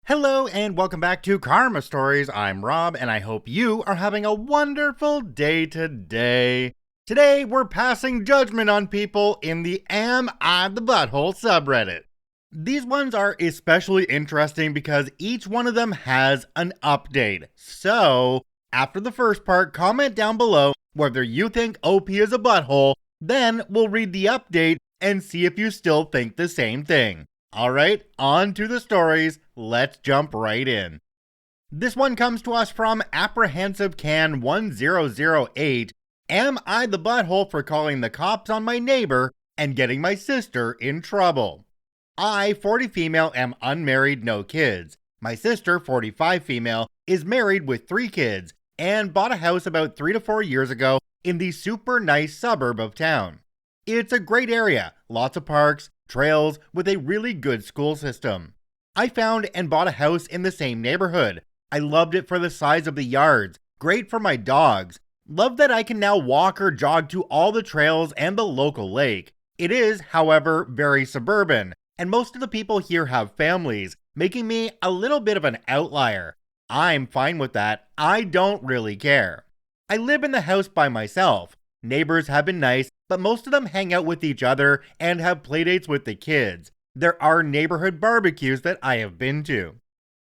Hello and welcome back to Karma Stories. I'm Rob and I hope you are having a wonderful day today. Today we're passing judgment on people in the Am I the Butthole subreddit. These ones are especially interesting because each one of them has an update. So, after the first part, comment down below whether you think OP is a butthole, then we'll read the update and see if you still think the same thing. Alright, on to the stories. Let's jump right in. This one comes to us from Apprehensive Can 1008. Am I the butthole for calling the cops on my neighbor and getting my sister in trouble? I, 40 female, am unmarried, no kids. My sister, 45 female, is married with 3 kids and bought a house about 3 to 4 years ago in the super nice suburb of town. It's a great area, lots of parks, trails, with a really good school system. I found and bought a house in the same neighborhood. I loved it for the size of the yards, great for my dogs. Love that I can now walk or jog to all the trails and the local lake. It is, however, very suburban, and most of the people here have families, making me a little bit of an outlier. I'm fine with that. I don't really care. I live in the house by myself. Neighbors have been nice, but most of them hang out with each other and have playdates with the kids. There are neighborhood barbecues that I have been to.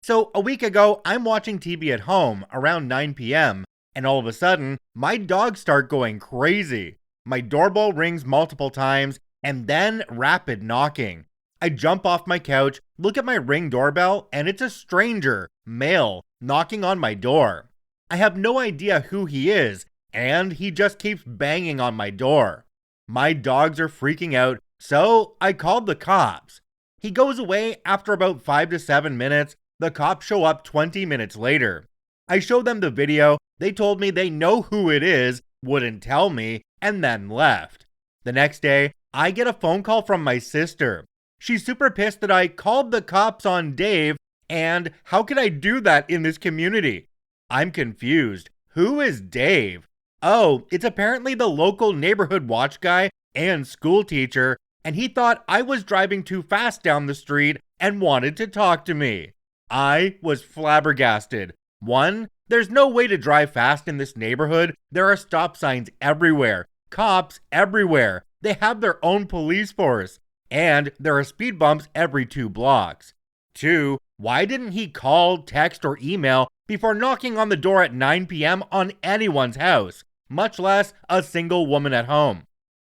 So a week ago, I'm watching TV at home around 9 p.m. and all of a sudden, my dogs start going crazy. My doorbell rings multiple times and then rapid knocking. I jump off my couch, look at my Ring doorbell, and it's a stranger, male, knocking on my door. I have no idea who he is, and he just keeps banging on my door. My dogs are freaking out, so I called the cops. He goes away after about 5 to 7 minutes. The cops show up 20 minutes later. I showed them the video. They told me they know who it is, wouldn't tell me, and then left. The next day, I get a phone call from my sister. She's super pissed that I called the cops on Dave, and how could I do that in this community? I'm confused. Who is Dave? Oh, it's apparently the local neighborhood watch guy and school teacher, and he thought I was driving too fast down the street and wanted to talk to me. I was flabbergasted. 1, there's no way to drive fast in this neighborhood. There are stop signs everywhere, cops everywhere. They have their own police force, and there are speed bumps every 2 blocks. 2, why didn't he call, text, or email before knocking on the door at 9 p.m. on anyone's house, much less a single woman at home?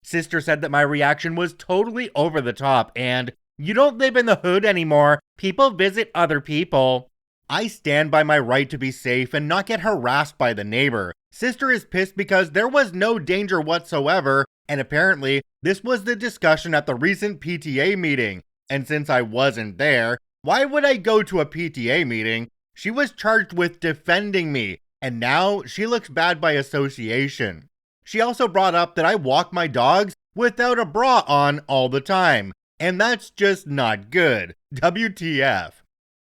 Sister said that my reaction was totally over the top and, you don't live in the hood anymore, people visit other people. I stand by my right to be safe and not get harassed by the neighbor. Sister is pissed because there was no danger whatsoever, and apparently this was the discussion at the recent PTA meeting. And since I wasn't there, why would I go to a PTA meeting? She was charged with defending me, and now she looks bad by association. She also brought up that I walk my dogs without a bra on all the time, and that's just not good. WTF.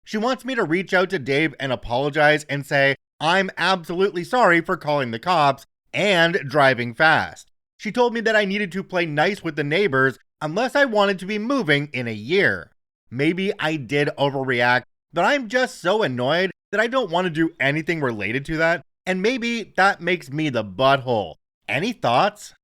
She wants me to reach out to Dave and apologize and say I'm absolutely sorry for calling the cops and driving fast. She told me that I needed to play nice with the neighbors unless I wanted to be moving in a year. Maybe I did overreact, but I'm just so annoyed that I don't want to do anything related to that, and maybe that makes me the butthole. Any thoughts?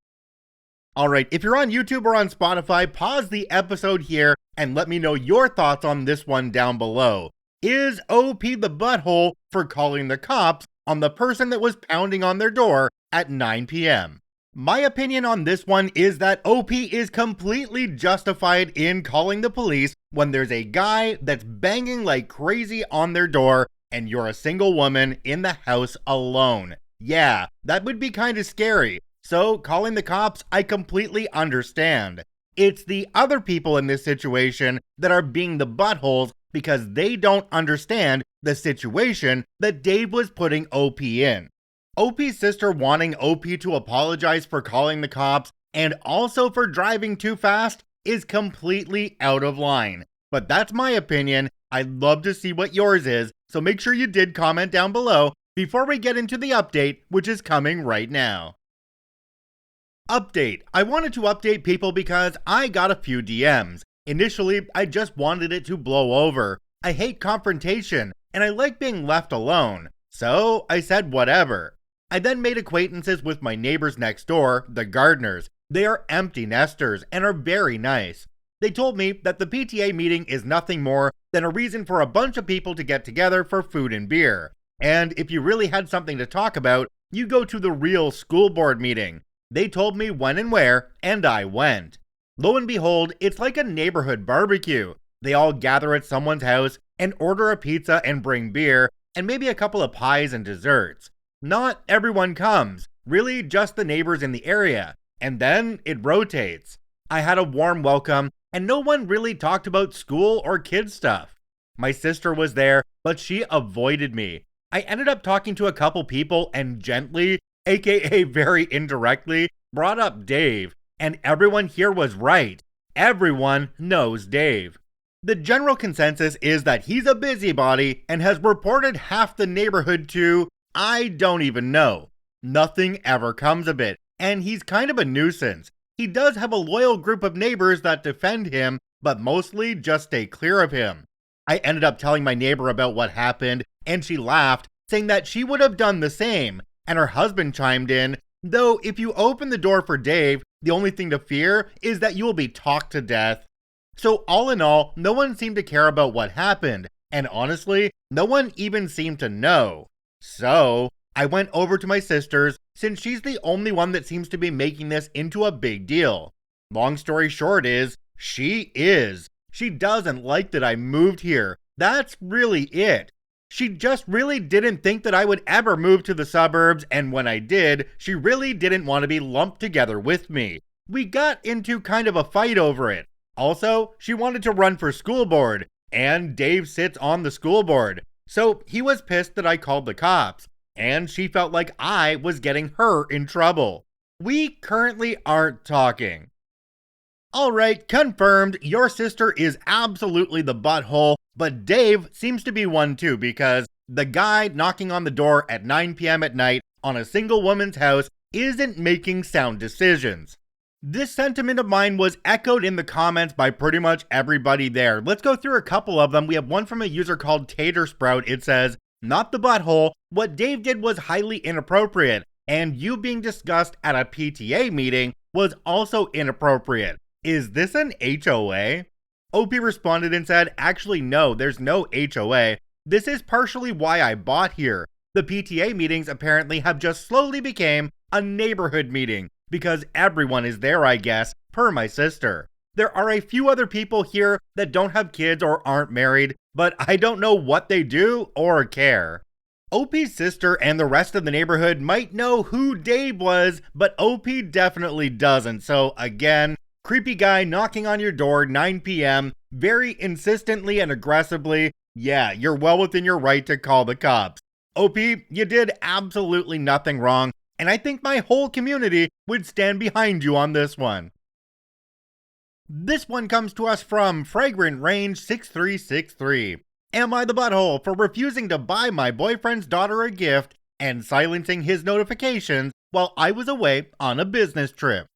Alright, if you're on YouTube or on Spotify, pause the episode here and let me know your thoughts on this one down below. Is OP the butthole for calling the cops on the person that was pounding on their door at 9 p.m.? My opinion on this one is that OP is completely justified in calling the police when there's a guy that's banging like crazy on their door and you're a single woman in the house alone. Yeah, that would be kind of scary. So calling the cops, I completely understand. It's the other people in this situation that are being the buttholes because they don't understand the situation that Dave was putting OP in. OP's sister wanting OP to apologize for calling the cops and also for driving too fast is completely out of line. But that's my opinion. I'd love to see what yours is, so make sure you did comment down below before we get into the update, which is coming right now. Update. I wanted to update people because I got a few DMs. Initially, I just wanted it to blow over. I hate confrontation, and I like being left alone, so I said whatever. I then made acquaintances with my neighbors next door, the gardeners. They are empty nesters and are very nice. They told me that the PTA meeting is nothing more than a reason for a bunch of people to get together for food and beer. And if you really had something to talk about, you go to the real school board meeting. They told me when and where, and I went. Lo and behold, it's like a neighborhood barbecue. They all gather at someone's house and order a pizza and bring beer, and maybe a couple of pies and desserts. Not everyone comes, really just the neighbors in the area, and then it rotates. I had a warm welcome, and no one really talked about school or kid stuff. My sister was there, but she avoided me. I ended up talking to a couple people and gently, aka very indirectly, brought up Dave, and everyone here was right. Everyone knows Dave. The general consensus is that he's a busybody and has reported half the neighborhood to, I don't even know. Nothing ever comes of it, and he's kind of a nuisance. He does have a loyal group of neighbors that defend him, but mostly just stay clear of him. I ended up telling my neighbor about what happened, and she laughed, saying that she would have done the same, and her husband chimed in, though if you open the door for Dave, the only thing to fear is that you will be talked to death. So all in all, no one seemed to care about what happened, and honestly, no one even seemed to know. So, I went over to my sister's, since she's the only one that seems to be making this into a big deal. Long story short is, she is. She doesn't like that I moved here. That's really it. She just really didn't think that I would ever move to the suburbs, and when I did, she really didn't want to be lumped together with me. We got into kind of a fight over it. Also, she wanted to run for school board, and Dave sits on the school board. So he was pissed that I called the cops, and she felt like I was getting her in trouble. We currently aren't talking. Alright, confirmed, your sister is absolutely the butthole, but Dave seems to be one too, because the guy knocking on the door at 9 p.m. at night on a single woman's house isn't making sound decisions. This sentiment of mine was echoed in the comments by pretty much everybody there. Let's go through a couple of them. We have one from a user called Tater Sprout. It says, "Not the butthole, what Dave did was highly inappropriate, and you being discussed at a PTA meeting was also inappropriate. Is this an HOA? OP responded and said, actually no, there's no HOA. This is partially why I bought here. The PTA meetings apparently have just slowly became a neighborhood meeting, because everyone is there, I guess, per my sister. There are a few other people here that don't have kids or aren't married, but I don't know what they do or care." OP's sister and the rest of the neighborhood might know who Dave was, but OP definitely doesn't. So again, creepy guy knocking on your door 9 p.m. very insistently and aggressively. Yeah, you're well within your right to call the cops. OP, you did absolutely nothing wrong, and I think my whole community would stand behind you on this one. This one comes to us from Fragrant Range 6363. Am I the butthole for refusing to buy my boyfriend's daughter a gift and silencing his notifications while I was away on a business trip?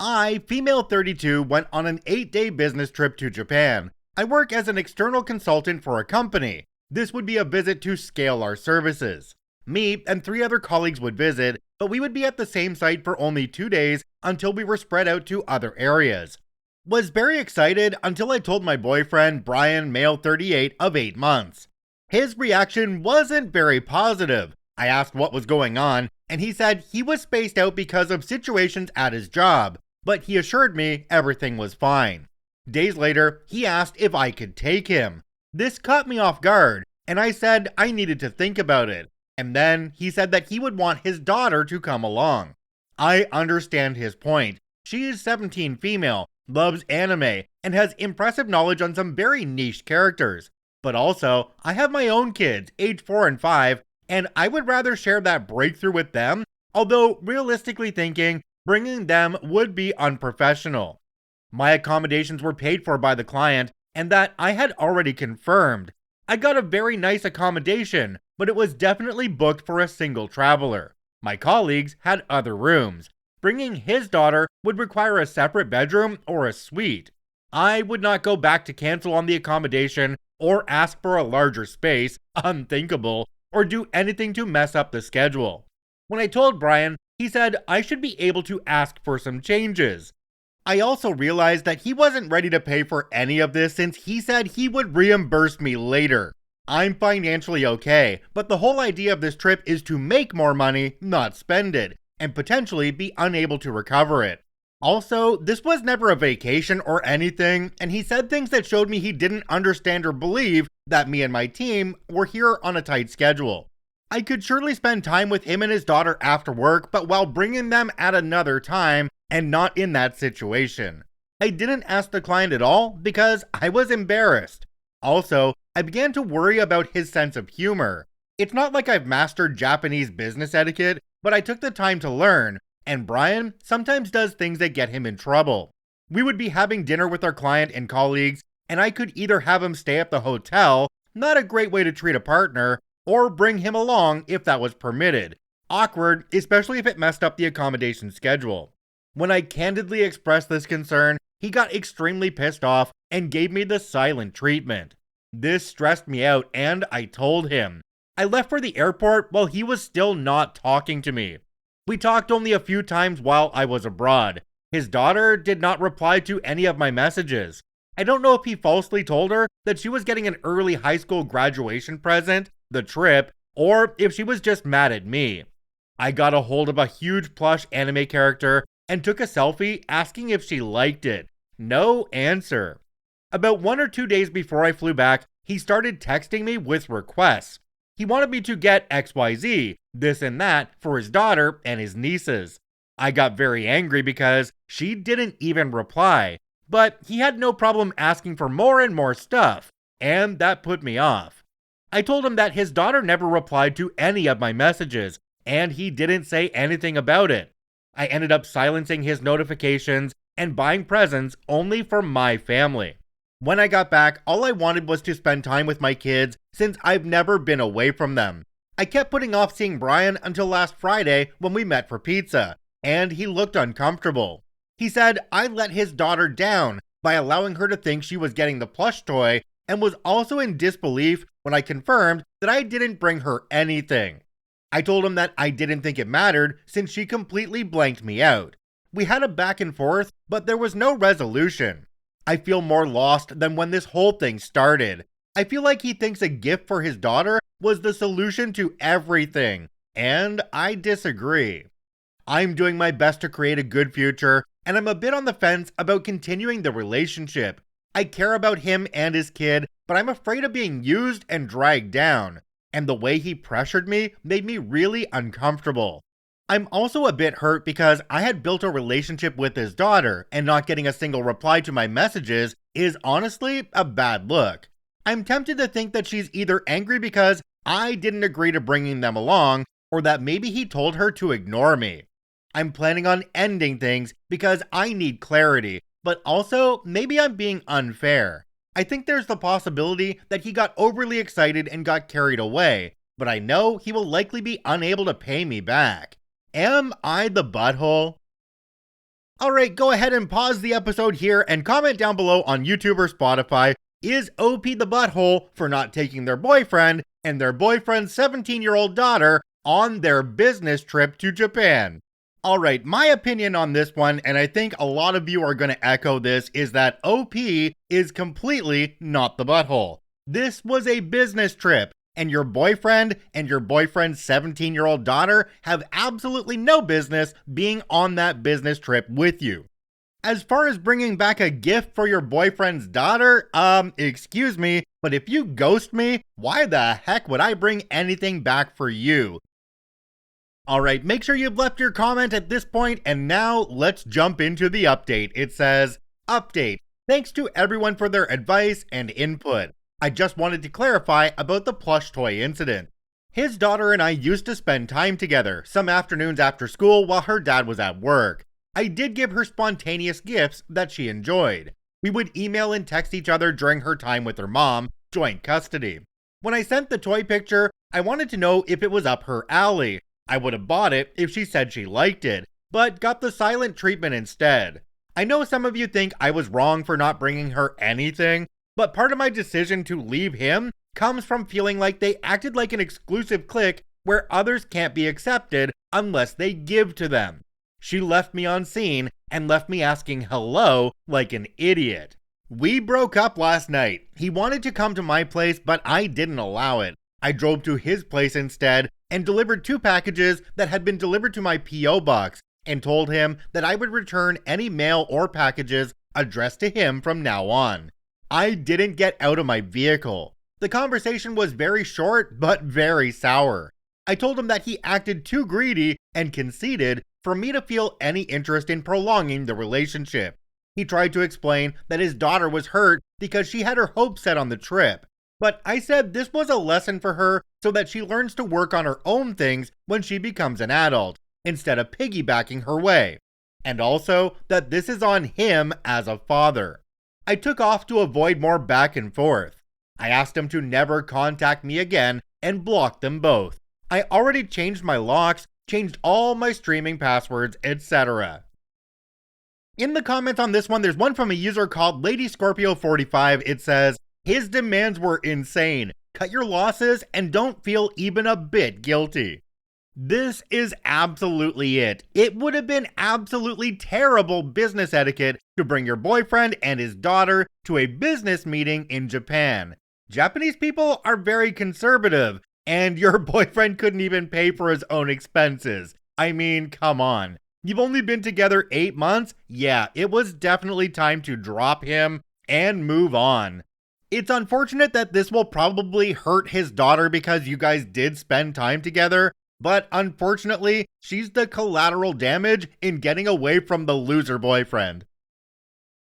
I, female 32, went on an 8-day business trip to Japan. I work as an external consultant for a company. This would be a visit to scale our services. Me and 3 other colleagues would visit, but we would be at the same site for only 2 days until we were spread out to other areas. Was very excited until I told my boyfriend, Brian, male 38, of 8 months. His reaction wasn't very positive. I asked what was going on, and he said he was spaced out because of situations at his job, but he assured me everything was fine. Days later, he asked if I could take him. This caught me off guard, and I said I needed to think about it. And then he said that he would want his daughter to come along. I understand his point. She is 17 female, loves anime, and has impressive knowledge on some very niche characters. But also, I have my own kids, age 4 and 5, and I would rather share that breakthrough with them, although realistically thinking, bringing them would be unprofessional. My accommodations were paid for by the client, and that I had already confirmed. I got a very nice accommodation, but it was definitely booked for a single traveler. My colleagues had other rooms. Bringing his daughter would require a separate bedroom or a suite. I would not go back to cancel on the accommodation or ask for a larger space, unthinkable, or do anything to mess up the schedule. When I told Brian, he said I should be able to ask for some changes. I also realized that he wasn't ready to pay for any of this since he said he would reimburse me later. I'm financially okay, but the whole idea of this trip is to make more money, not spend it, and potentially be unable to recover it. Also, this was never a vacation or anything, and he said things that showed me he didn't understand or believe that me and my team were here on a tight schedule. I could surely spend time with him and his daughter after work, but while bringing them at another time and not in that situation. I didn't ask the client at all because I was embarrassed. Also, I began to worry about his sense of humor. It's not like I've mastered Japanese business etiquette, but I took the time to learn, and Brian sometimes does things that get him in trouble. We would be having dinner with our client and colleagues, and I could either have him stay at the hotel, not a great way to treat a partner, or bring him along if that was permitted. Awkward, especially if it messed up the accommodation schedule. When I candidly expressed this concern, he got extremely pissed off and gave me the silent treatment. This stressed me out and I told him. I left for the airport while he was still not talking to me. We talked only a few times while I was abroad. His daughter did not reply to any of my messages. I don't know if he falsely told her that she was getting an early high school graduation present, the trip, or if she was just mad at me. I got a hold of a huge plush anime character and took a selfie asking if she liked it. No answer. About 1 or 2 days before I flew back, he started texting me with requests. He wanted me to get XYZ, this and that, for his daughter and his nieces. I got very angry because she didn't even reply, but he had no problem asking for more and more stuff, and that put me off. I told him that his daughter never replied to any of my messages, and he didn't say anything about it. I ended up silencing his notifications and buying presents only for my family. When I got back, all I wanted was to spend time with my kids since I've never been away from them. I kept putting off seeing Brian until last Friday when we met for pizza, and he looked uncomfortable. He said I let his daughter down by allowing her to think she was getting the plush toy and was also in disbelief when I confirmed that I didn't bring her anything. I told him that I didn't think it mattered since she completely blanked me out. We had a back and forth, but there was no resolution. I feel more lost than when this whole thing started. I feel like he thinks a gift for his daughter was the solution to everything, and I disagree. I'm doing my best to create a good future, and I'm a bit on the fence about continuing the relationship. I care about him and his kid, but I'm afraid of being used and dragged down. And the way he pressured me made me really uncomfortable. I'm also a bit hurt because I had built a relationship with his daughter, and not getting a single reply to my messages is honestly a bad look. I'm tempted to think that she's either angry because I didn't agree to bringing them along, or that maybe he told her to ignore me. I'm planning on ending things because I need clarity, but also maybe I'm being unfair. I think there's the possibility that he got overly excited and got carried away, but I know he will likely be unable to pay me back. Am I the butthole? Alright, go ahead and pause the episode here and comment down below on YouTube or Spotify. Is OP the butthole for not taking their boyfriend and their boyfriend's 17-year-old daughter on their business trip to Japan? Alright, my opinion on this one, and I think a lot of you are going to echo this, is that OP is completely not the butthole. This was a business trip, and your boyfriend and your boyfriend's 17-year-old daughter have absolutely no business being on that business trip with you. As far as bringing back a gift for your boyfriend's daughter, excuse me, but if you ghost me, why the heck would I bring anything back for you? Alright, make sure you've left your comment at this point, and now let's jump into the update. It says, Update. Thanks to everyone for their advice and input. I just wanted to clarify about the plush toy incident. His daughter and I used to spend time together, some afternoons after school while her dad was at work. I did give her spontaneous gifts that she enjoyed. We would email and text each other during her time with her mom, joint custody. When I sent the toy picture, I wanted to know if it was up her alley. I would have bought it if she said she liked it, but got the silent treatment instead. I know some of you think I was wrong for not bringing her anything, but part of my decision to leave him comes from feeling like they acted like an exclusive clique where others can't be accepted unless they give to them. She left me on scene and left me asking hello like an idiot. We broke up last night. He wanted to come to my place, but I didn't allow it. I drove to his place instead and delivered 2 packages that had been delivered to my P.O. box and told him that I would return any mail or packages addressed to him from now on. I didn't get out of my vehicle. The conversation was very short, but very sour. I told him that he acted too greedy and conceited for me to feel any interest in prolonging the relationship. He tried to explain that his daughter was hurt because she had her hopes set on the trip. But I said this was a lesson for her so that she learns to work on her own things when she becomes an adult, instead of piggybacking her way. And also that this is on him as a father. I took off to avoid more back and forth. I asked him to never contact me again and blocked them both. I already changed my locks, changed all my streaming passwords, etc. In the comments on this one, there's one from a user called Lady Scorpio 45. It says, his demands were insane. Cut your losses and don't feel even a bit guilty. This is absolutely it. It would have been absolutely terrible business etiquette to bring your boyfriend and his daughter to a business meeting in Japan. Japanese people are very conservative, and your boyfriend couldn't even pay for his own expenses. I mean, come on. You've only been together 8 months? Yeah, it was definitely time to drop him and move on. It's unfortunate that this will probably hurt his daughter because you guys did spend time together, but unfortunately, she's the collateral damage in getting away from the loser boyfriend.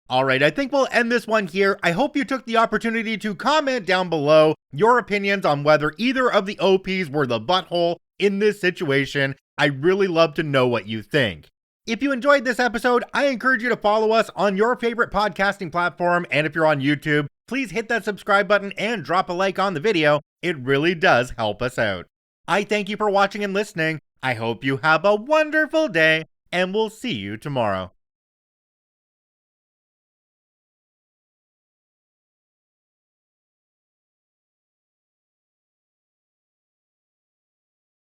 Alright, I think we'll end this one here. I hope you took the opportunity to comment down below your opinions on whether either of the OPs were the butthole in this situation. I'd really love to know what you think. If you enjoyed this episode, I encourage you to follow us on your favorite podcasting platform, and if you're on YouTube, please hit that subscribe button and drop a like on the video. It really does help us out. I thank you for watching and listening. I hope you have a wonderful day, and we'll see you tomorrow.